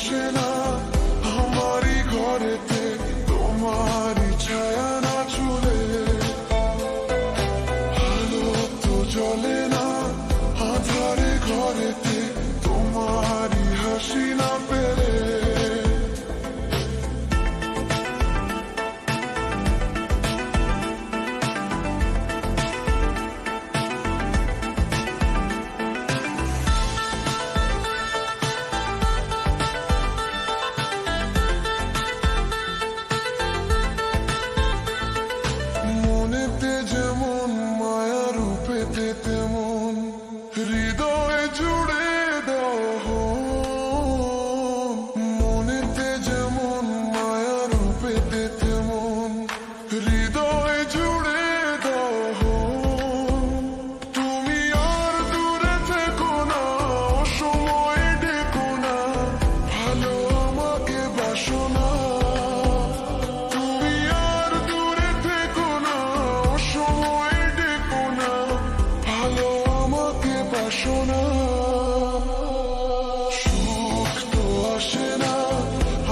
আসে না আমারই ঘরেতে তোমারই ছায়া না ছুলে, আলো তো জ্বলে না আঁধারে ঘরেতে তোমারই হাসি না পেলে। মনেতে যেমন মায়া রূপেতে তেমন হৃদয় জুড়ে দাও। মনেতে যেমন মায়া রূপেতে তেমন হৃদয় জুড়ে দাও। তুমি আর দূরে থেকো না, সময় ডেকো না, ভালো আমাকে বাসো না। তুমি আর দূরে থেকো না, সময় ডেকো না, ভালো আমাকে বাসো না। সুখ তো আসে না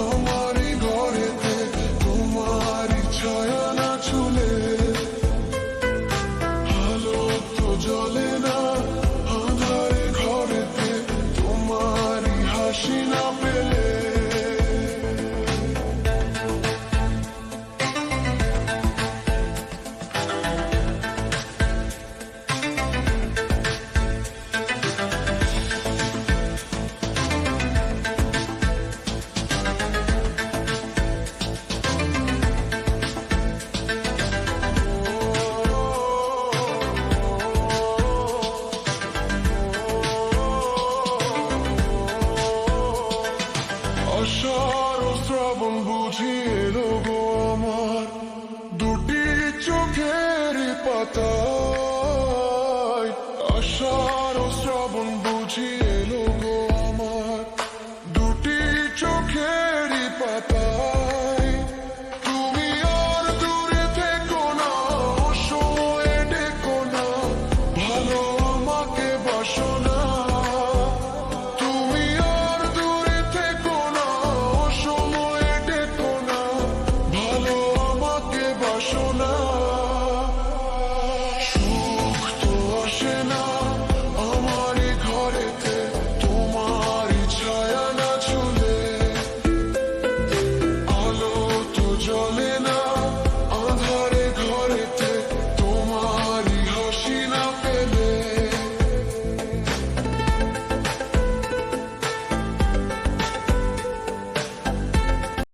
আমারই ঘরেতে তোমারই ছায়া না ছুলে, আলো তো জ্বলে না আঁধারে ঘরেতে তোমারই হাসি না পেলে। আষাঢ় শ্রাবণ বুঝি এলো গো আমার দুটি চোখের পাতায়। আষাঢ় শ্রাবণ বুঝি এলো গো আমার দুটি চোখের